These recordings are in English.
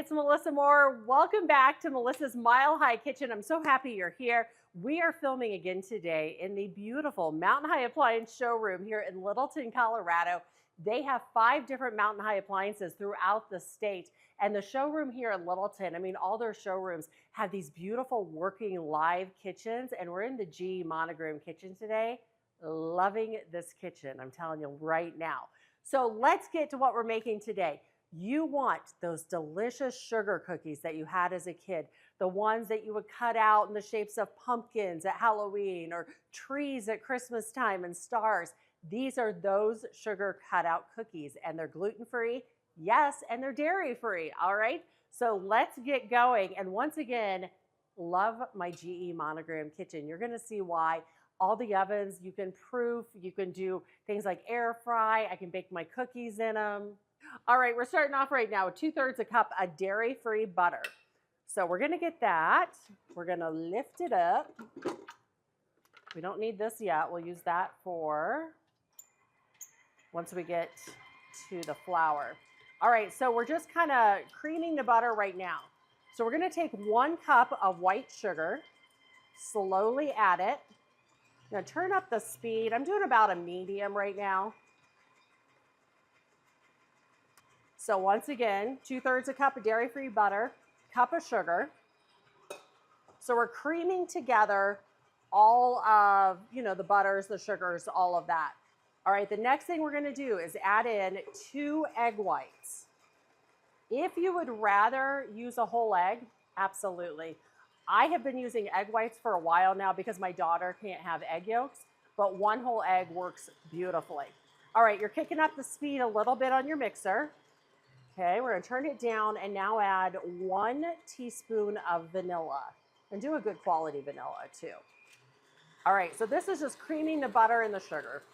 it's Melissa Moore. Welcome back to Melissa's Mile High Kitchen. I'm so happy you're here. We are filming again today in the beautiful Mountain High Appliance showroom here in Littleton, Colorado. They have 5 different Mountain High appliances throughout the state. And the showroom here in Littleton, I mean, all their showrooms have these beautiful working live kitchens. And we're in the G Monogram kitchen today. Loving this kitchen, I'm telling you right now. So let's get to what we're making today. You want those delicious sugar cookies that you had as a kid, the ones that you would cut out in the shapes of pumpkins at Halloween or trees at Christmas time and stars. These are those sugar cutout cookies, and they're gluten-free, yes, and they're dairy-free, all right? So let's get going. And once again, love my GE Monogram kitchen. You're gonna see why. All the ovens, you can proof, you can do things like air fry, I can bake my cookies in them. All right, we're starting off right now with 2/3 a cup of dairy-free butter. So we're gonna get that. We're gonna lift it up. We don't need this yet. We'll use that for once we get to the flour. All right, so we're just kind of creaming the butter right now. So we're gonna take 1 cup of white sugar, slowly add it. Now turn up the speed. I'm doing about a medium right now. So once again, 2/3 a cup of dairy-free butter, cup of sugar. So we're creaming together all of, the butters, the sugars, all of that. All right, the next thing we're gonna do is add in 2 egg whites. If you would rather use a whole egg, absolutely. I have been using egg whites for a while now because my daughter can't have egg yolks, but 1 whole egg works beautifully. All right, you're kicking up the speed a little bit on your mixer. Okay, we're gonna turn it down and now add 1 teaspoon of vanilla. And do a good quality vanilla too. All right, so this is just creaming the butter and the sugar.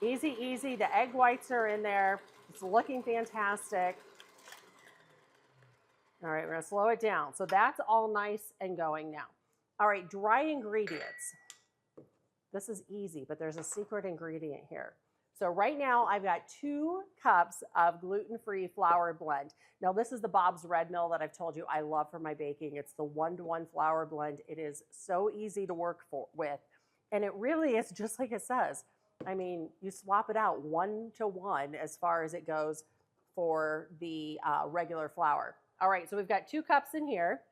Easy, easy, the egg whites are in there. It's looking fantastic. All right, we're gonna slow it down. So that's all nice and going now. All right, dry ingredients. This is easy, but there's a secret ingredient here. So right now I've got 2 cups of gluten-free flour blend. Now this is the Bob's Red Mill that I've told you I love for my baking. It's the 1-to-1 flour blend. It is so easy to work with. And it really is just like it says. I mean, you swap it out 1-to-1 as far as it goes for the regular flour. All right, so we've got 2 cups in here,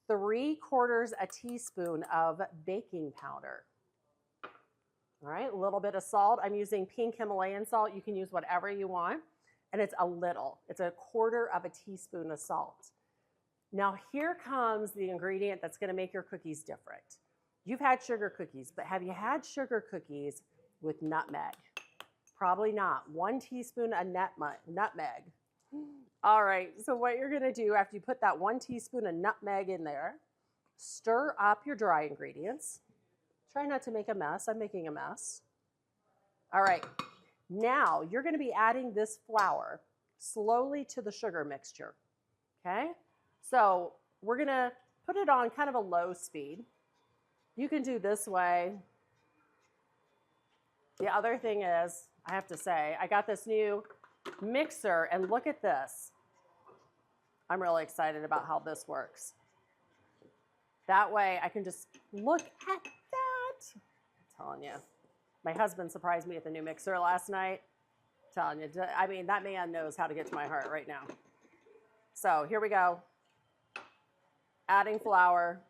3/4 a teaspoon of baking powder. All right, a little bit of salt. I'm using pink Himalayan salt. You can use whatever you want. And it's a little. It's 1/4 of a teaspoon of salt. Now here comes the ingredient that's going to make your cookies different. You've had sugar cookies, but have you had sugar cookies with nutmeg? Probably not. 1 teaspoon of nutmeg. All right, so what you're going to do after you put that 1 teaspoon of nutmeg in there, stir up your dry ingredients. Try not to make a mess. I'm making a mess. All right, now you're going to be adding this flour slowly to the sugar mixture, okay? So we're going to put it on kind of a low speed. You can do this way. The other thing is, I have to say, I got this new mixer, and look at this. I'm really excited about how this works. That way I can just look at that. I'm telling you. My husband surprised me at the new mixer last night. I'm telling you, I mean, that man knows how to get to my heart right now. So here we go. Adding flour.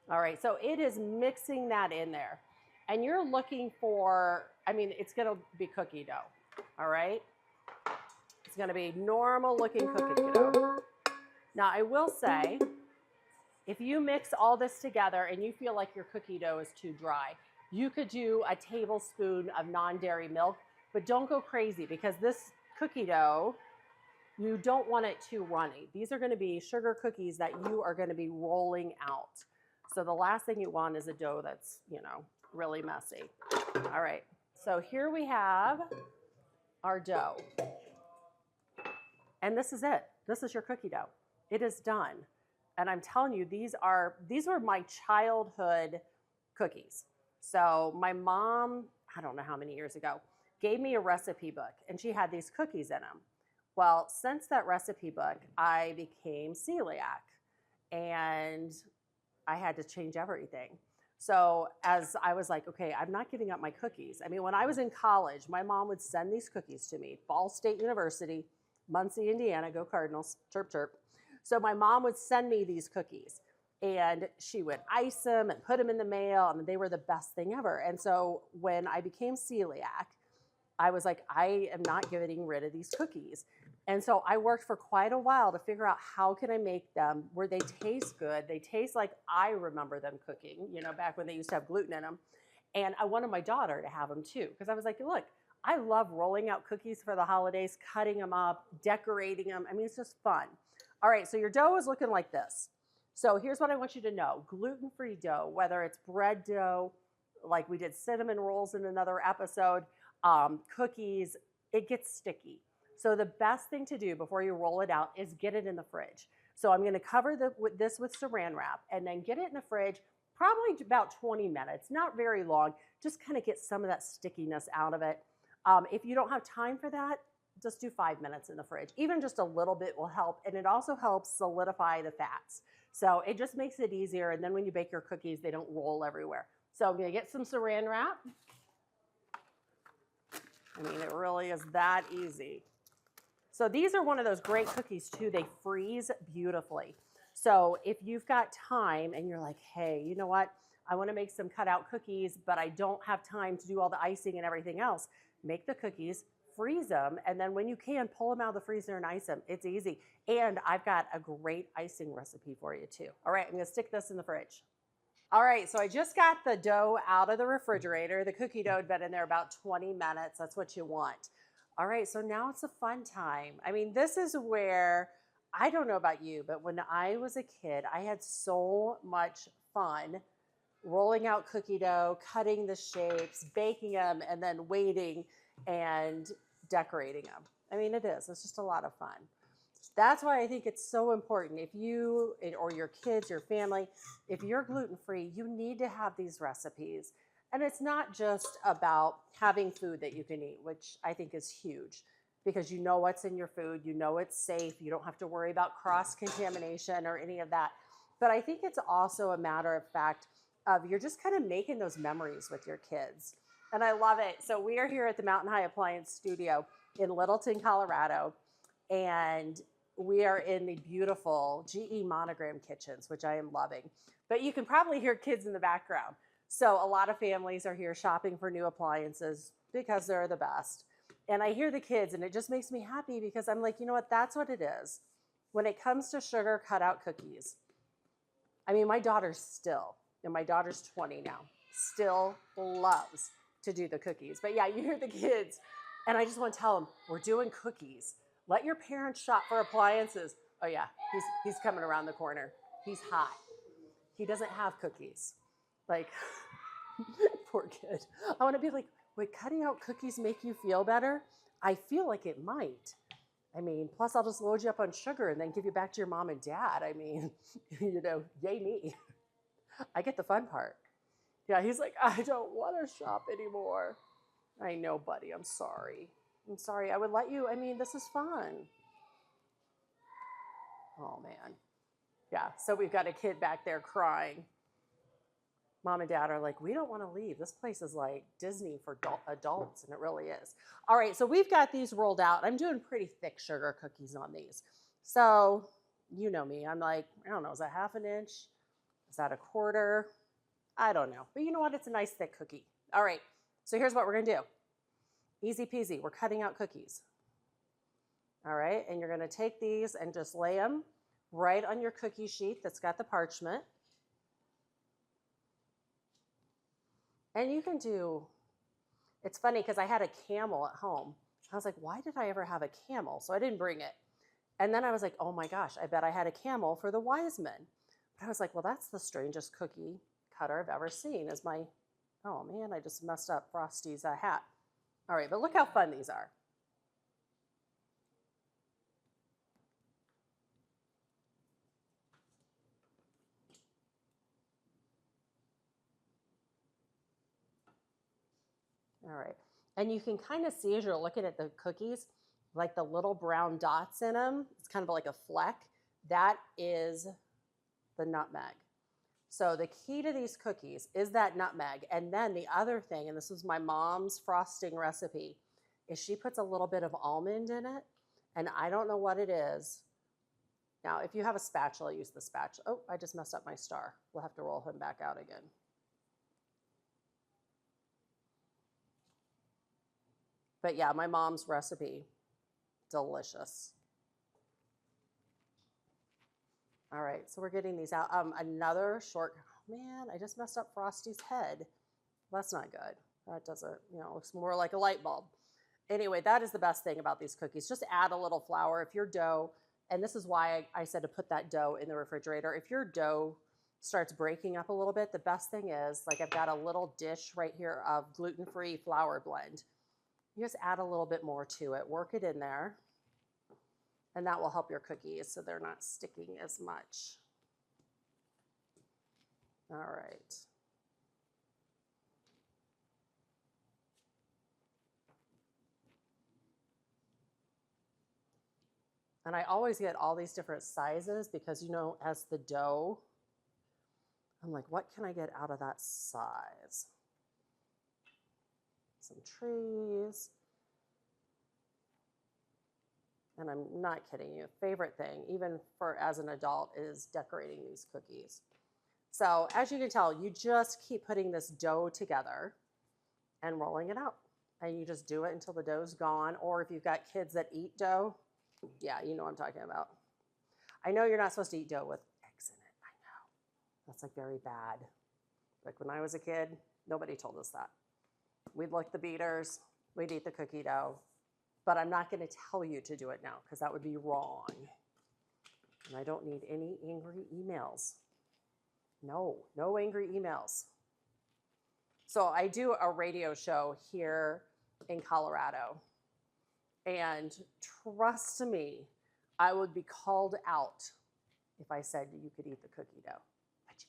All right, so it is mixing that in there. And you're looking for, I mean, it's gonna be cookie dough, all right? It's gonna be normal looking cookie dough. Now I will say, if you mix all this together and you feel like your cookie dough is too dry, you could do a tablespoon of non-dairy milk, but don't go crazy because this cookie dough, you don't want it too runny. These are gonna be sugar cookies that you are gonna be rolling out. So the last thing you want is a dough that's, really messy. All right, so here we have our dough. And this is it. This is your cookie dough. It is done. And I'm telling you, these were my childhood cookies. So my mom, I don't know how many years ago, gave me a recipe book, and she had these cookies in them. Well, since that recipe book, I became celiac, and I had to change everything. So as I was like, okay, I'm not giving up my cookies. I mean, when I was in college, my mom would send these cookies to me, Ball State University, Muncie, Indiana, go Cardinals, chirp, chirp. So my mom would send me these cookies, and she would ice them and put them in the mail, and they were the best thing ever. And so when I became celiac, I was like, I am not getting rid of these cookies. And so I worked for quite a while to figure out how can I make them where they taste good. They taste like I remember them cooking, you know, back when they used to have gluten in them. And I wanted my daughter to have them too, because I was like, look, I love rolling out cookies for the holidays, cutting them up, decorating them. I mean, it's just fun. All right, so your dough is looking like this. So here's what I want you to know. Gluten-free dough, whether it's bread dough, like we did cinnamon rolls in another episode, cookies, it gets sticky. So the best thing to do before you roll it out is get it in the fridge. So I'm going to cover this with saran wrap and then get it in the fridge probably about 20 minutes, not very long, just kind of get some of that stickiness out of it. If you don't have time for that, just do 5 minutes in the fridge. Even just a little bit will help, and it also helps solidify the fats. So it just makes it easier, and then when you bake your cookies, they don't roll everywhere. So I'm going to get some saran wrap. I mean, it really is that easy. So these are one of those great cookies too. They freeze beautifully. So if you've got time and you're like, hey, you know what? I want to make some cutout cookies, but I don't have time to do all the icing and everything else. Make the cookies, freeze them, and then when you can, pull them out of the freezer and ice them. It's easy. And I've got a great icing recipe for you too. All right, I'm going to stick this in the fridge. All right, so I just got the dough out of the refrigerator. The cookie dough had been in there about 20 minutes. That's what you want. All right, so now it's a fun time. I mean, this is where, I don't know about you, but when I was a kid, I had so much fun rolling out cookie dough, cutting the shapes, baking them, and then waiting and decorating them. I mean, it is. It's just a lot of fun. That's why I think it's so important. If you or your kids, your family, if you're gluten-free, you need to have these recipes. And it's not just about having food that you can eat, which I think is huge, because you know what's in your food, you know it's safe, you don't have to worry about cross-contamination or any of that. But I think it's also a matter of fact of you're just kind of making those memories with your kids. And I love it. So we are here at the Mountain High Appliance Studio in Littleton, Colorado, and we are in the beautiful GE Monogram kitchens, which I am loving. But you can probably hear kids in the background. So a lot of families are here shopping for new appliances because they're the best. And I hear the kids, and it just makes me happy because I'm like, you know what, that's what it is. When it comes to sugar cutout cookies, I mean, my daughter's still, and my daughter's 20 now, still loves to do the cookies. But yeah, you hear the kids, and I just want to tell them, we're doing cookies. Let your parents shop for appliances. Oh yeah, he's coming around the corner. He's hot. He doesn't have cookies. Like, poor kid. I want to be like, would cutting out cookies make you feel better? I feel like it might. I mean, plus I'll just load you up on sugar and then give you back to your mom and dad. I mean, you know, yay me. I get the fun part. Yeah, he's like, I don't want to shop anymore. I know, buddy. I'm sorry. I'm sorry. I would let you. I mean, this is fun. Oh, man. Yeah, so we've got a kid back there crying. Mom and dad are like, we don't want to leave. This place is like Disney for adults, and it really is. All right, so we've got these rolled out. I'm doing pretty thick sugar cookies on these. So you know me. I'm like, I don't know, is that half an inch? Is that a quarter? I don't know. But you know what? It's a nice thick cookie. All right, so here's what we're going to do. Easy peasy. We're cutting out cookies. All right, and you're going to take these and just lay them right on your cookie sheet that's got the parchment. And you can do, it's funny because I had a camel at home. I was like, why did I ever have a camel? So I didn't bring it. And then I was like, oh my gosh, I bet I had a camel for the wise men. But I was like, well, that's the strangest cookie cutter I've ever seen is my, oh man, I just messed up Frosty's hat. All right, but look how fun these are. All right. And you can kind of see as you're looking at the cookies, like the little brown dots in them. It's kind of like a fleck. That is the nutmeg. So the key to these cookies is that nutmeg. And then the other thing, and this was my mom's frosting recipe, is she puts a little bit of almond in it. And I don't know what it is. Now, if you have a spatula, use the spatula. Oh, I just messed up my star. We'll have to roll him back out again. But yeah, my mom's recipe, delicious. All right, so we're getting these out. Another short, oh man, I just messed up Frosty's head. That's not good. That doesn't, looks more like a light bulb. Anyway, that is the best thing about these cookies. Just add a little flour. If your dough, and this is why I said to put that dough in the refrigerator. If your dough starts breaking up a little bit, the best thing is, like I've got a little dish right here of gluten-free flour blend. You just add a little bit more to it, work it in there, and that will help your cookies so they're not sticking as much. All right. And I always get all these different sizes because, as the dough, I'm like, what can I get out of that size? Some trees. And I'm not kidding you. Favorite thing, even as an adult, is decorating these cookies. So as you can tell, you just keep putting this dough together and rolling it out. And you just do it until the dough's gone. Or if you've got kids that eat dough, yeah, you know what I'm talking about. I know you're not supposed to eat dough with eggs in it. I know. That's like very bad. Like when I was a kid, nobody told us that. We'd lick the beaters, we'd eat the cookie dough. But I'm not going to tell you to do it now because that would be wrong. And I don't need any angry emails. No angry emails. So I do a radio show here in Colorado. And trust me, I would be called out if I said you could eat the cookie dough. But you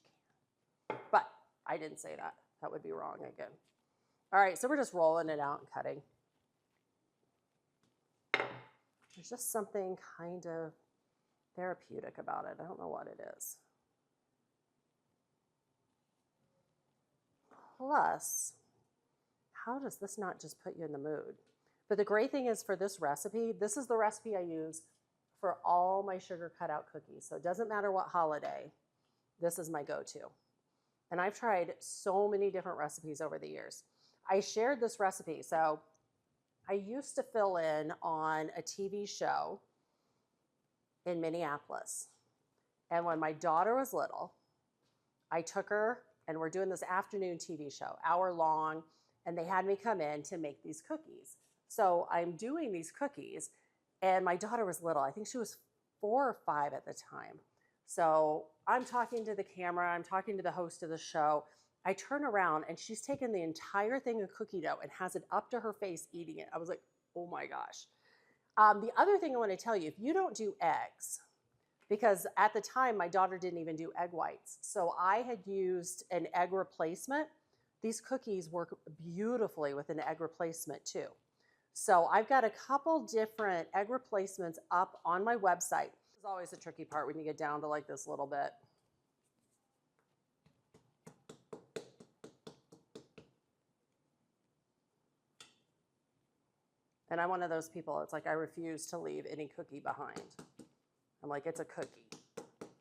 can't. But I didn't say that. That would be wrong again. All right, so we're just rolling it out and cutting. There's just something kind of therapeutic about it. I don't know what it is. Plus, how does this not just put you in the mood? But the great thing is for this recipe, this is the recipe I use for all my sugar cutout cookies. So it doesn't matter what holiday, this is my go-to. And I've tried so many different recipes over the years. I shared this recipe. So I used to fill in on a TV show in Minneapolis. And when my daughter was little, I took her and we're doing this afternoon TV show, hour long, and they had me come in to make these cookies. So I'm doing these cookies and my daughter was little. I think she was 4 or 5 at the time. So I'm talking to the camera, I'm talking to the host of the show. I turn around and she's taken the entire thing of cookie dough and has it up to her face eating it. I was like, oh my gosh. The other thing I want to tell you, if you don't do eggs, because at the time my daughter didn't even do egg whites. So I had used an egg replacement. These cookies work beautifully with an egg replacement too. So I've got a couple different egg replacements up on my website. This is always the tricky part when you get down to like this little bit. And I'm one of those people, it's like I refuse to leave any cookie behind. I'm like, it's a cookie.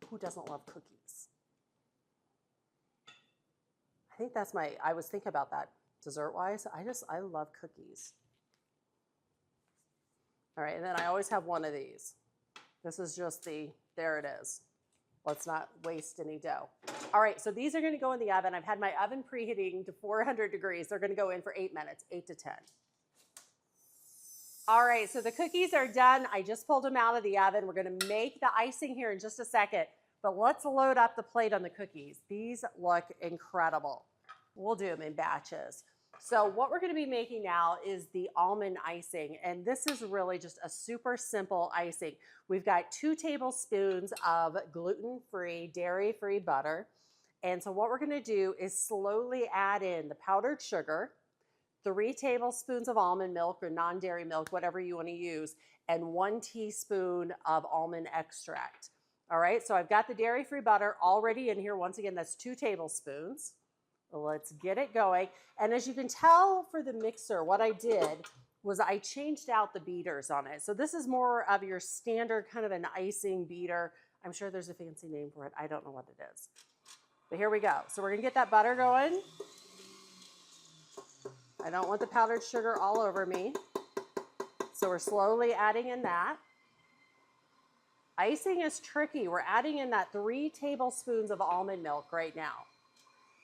Who doesn't love cookies? I think that's I was thinking about that dessert-wise. I love cookies. All right, and then I always have one of these. This is just there it is. Let's not waste any dough. All right, so these are gonna go in the oven. I've had my oven preheating to 400 degrees. They're gonna go in for 8 minutes, 8 to 10. All right, so the cookies are done. I just pulled them out of the oven. We're gonna make the icing here in just a second, but let's load up the plate on the cookies. These look incredible. We'll do them in batches. So what we're gonna be making now is the almond icing, and this is really just a super simple icing. We've got 2 tablespoons of gluten-free, dairy-free butter. And so what we're gonna do is slowly add in the powdered sugar, 3 tablespoons of almond milk or non-dairy milk, whatever you want to use, and 1 teaspoon of almond extract. All right, so I've got the dairy-free butter already in here. Once again, that's 2 tablespoons. Let's get it going. And as you can tell for the mixer, what I did was I changed out the beaters on it. So this is more of your standard kind of an icing beater. I'm sure there's a fancy name for it. I don't know what it is. But here we go. So we're gonna get that butter going. I don't want the powdered sugar all over me. So we're slowly adding in that. Icing is tricky. We're adding in that 3 tablespoons of almond milk right now.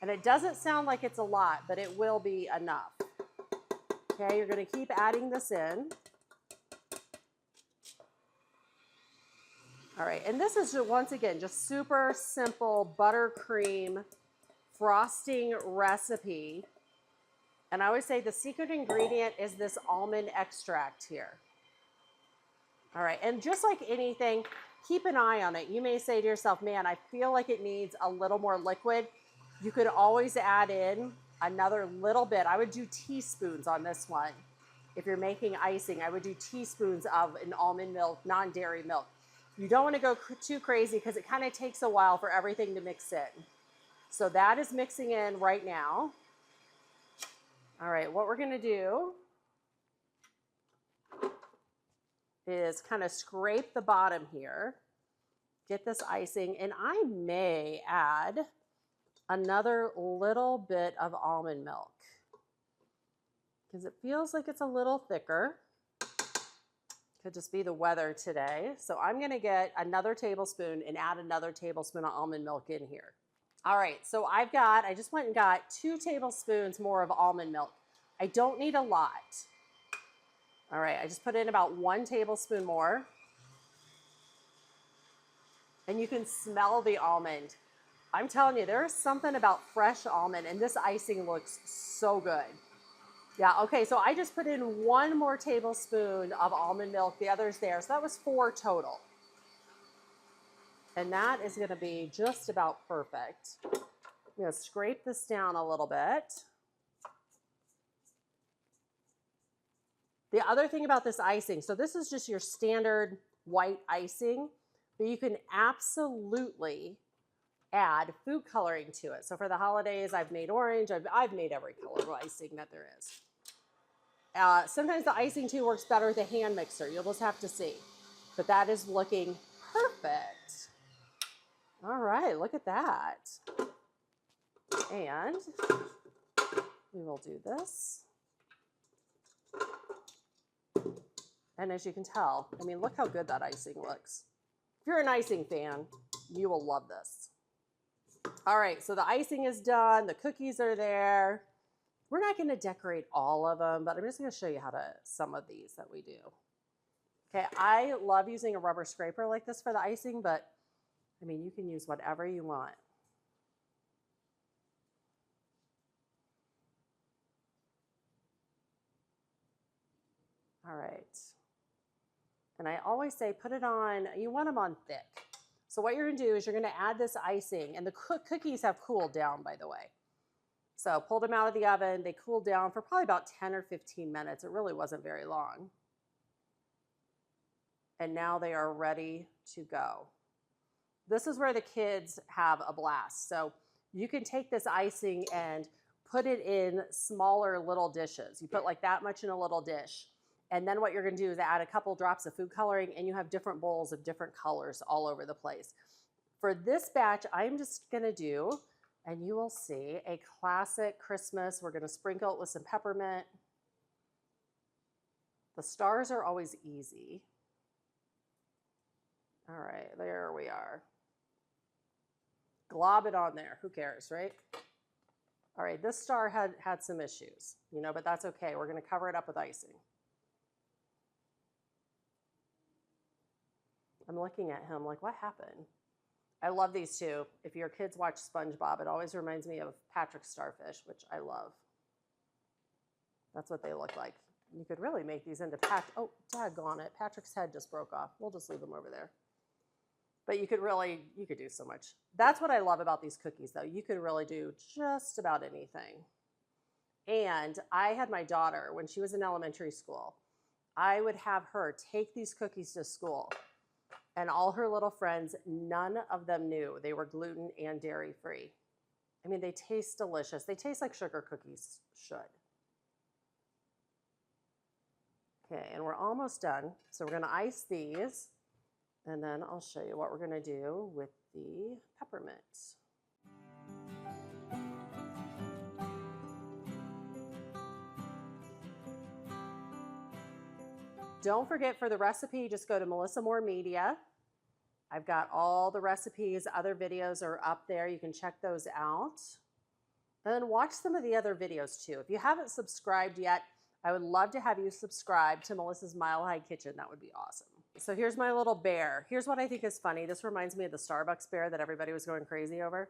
And it doesn't sound like it's a lot, but it will be enough. Okay, you're gonna keep adding this in. All right, and this is, once again, just super simple buttercream frosting recipe. And I always say the secret ingredient is this almond extract here. All right, and just like anything, keep an eye on it. You may say to yourself, man, I feel like it needs a little more liquid. You could always add in another little bit. I would do teaspoons on this one. If you're making icing, I would do teaspoons of an almond milk, non-dairy milk. You don't want to go too crazy because it kind of takes a while for everything to mix in. So that is mixing in right now. All right, what we're going to do is kind of scrape the bottom here, get this icing, and I may add another little bit of almond milk because it feels like it's a little thicker. Could just be the weather today. So I'm gonna get another tablespoon and add another tablespoon of almond milk in here. All right, so I just went and got 2 tablespoons more of almond milk. I don't need a lot. All right, I just put in about 1 tablespoon more. And you can smell the almond. I'm telling you, there's something about fresh almond, and this icing looks so good. Yeah, okay, so I just put in 1 more tablespoon of almond milk. The other's there, so that was 4 total. And that is gonna be just about perfect. I'm gonna scrape this down a little bit. The other thing about this icing, so this is just your standard white icing, but you can absolutely add food coloring to it. So for the holidays, I've made orange. I've made every color of icing that there is. Sometimes the icing too works better with a hand mixer. You'll just have to see. But that is looking perfect. All right, look at that. And we will do this. And as you can tell, I mean, look how good that icing looks. If you're an icing fan, you will love this. All right, so the icing is done. The cookies are there. We're not going to decorate all of them, but I'm just going to show you how to some of these that we do. Okay, I love using a rubber scraper like this for the icing, but I mean, you can use whatever you want. All right. And I always say put it on, you want them on thick. So what you're going to do is you're going to add this icing, and the cookies have cooled down, by the way. So pulled them out of the oven. They cooled down for probably about 10 or 15 minutes. It really wasn't very long. And now they are ready to go. This is where the kids have a blast. So you can take this icing and put it in smaller little dishes. You put like that much in a little dish. And then what you're going to do is add a couple drops of food coloring, and you have different bowls of different colors all over the place. For this batch, I'm just going to do, and you will see, a classic Christmas. We're going to sprinkle it with some peppermint. The stars are always easy. All right, there we are. Glob it on there. Who cares, right? All right, this star had some issues, but that's okay. We're going to cover it up with icing. I'm looking at him like, what happened? I love these two. If your kids watch SpongeBob, it always reminds me of Patrick's starfish, which I love. That's what they look like. You could really make these into oh, daggone it. Patrick's head just broke off. We'll just leave them over there. But you could do so much. That's what I love about these cookies, though. You could really do just about anything. And I had my daughter, when she was in elementary school, I would have her take these cookies to school. And all her little friends, none of them knew they were gluten and dairy free. I mean, they taste delicious. They taste like sugar cookies should. Okay, and we're almost done. So we're going to ice these, and then I'll show you what we're going to do with the peppermint. Don't forget, for the recipe, just go to Melissa Moore Media. I've got all the recipes, other videos are up there. You can check those out. And then watch some of the other videos too. If you haven't subscribed yet, I would love to have you subscribe to Melissa's Mile High Kitchen. That would be awesome. So here's my little bear. Here's what I think is funny. This reminds me of the Starbucks bear that everybody was going crazy over.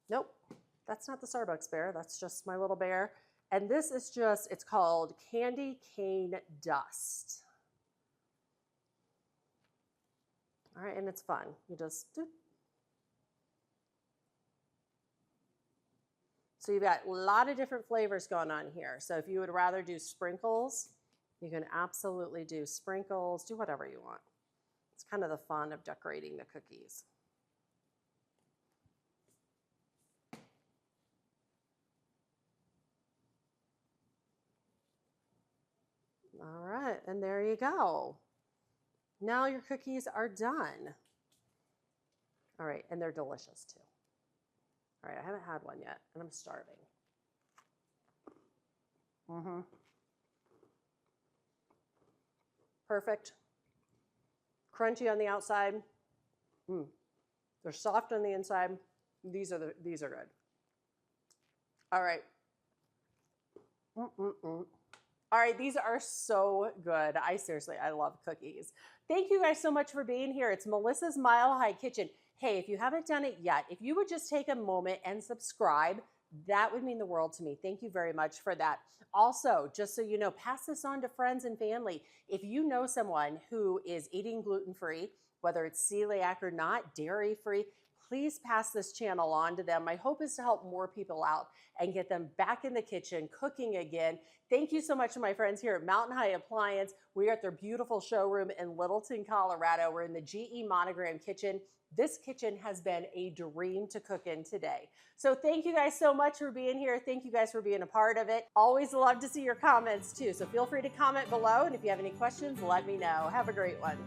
Nope, that's not the Starbucks bear. That's just my little bear. And this is just, it's called candy cane dust. All right, and it's fun. You just do. So you've got a lot of different flavors going on here. So if you would rather do sprinkles, you can absolutely do sprinkles, do whatever you want. It's kind of the fun of decorating the cookies. All right, and there you go. Now your cookies are done. All right, and they're delicious too. All right, I haven't had one yet, and I'm starving. Perfect. Crunchy on the outside. They're soft on the inside. These are good. All right. All right, these are so good. I love cookies. Thank you guys so much for being here. It's Melissa's Mile High Kitchen. Hey, if you haven't done it yet, if you would just take a moment and subscribe, that would mean the world to me. Thank you very much for that. Also, just so you know, pass this on to friends and family. If you know someone who is eating gluten-free, whether it's celiac or not, dairy-free, please pass this channel on to them. My hope is to help more people out and get them back in the kitchen, cooking again. Thank you so much to my friends here at Mountain High Appliance. We are at their beautiful showroom in Littleton, Colorado. We're in the GE Monogram kitchen. This kitchen has been a dream to cook in today. So thank you guys so much for being here. Thank you guys for being a part of it. Always love to see your comments too. So feel free to comment below. And if you have any questions, let me know. Have a great one.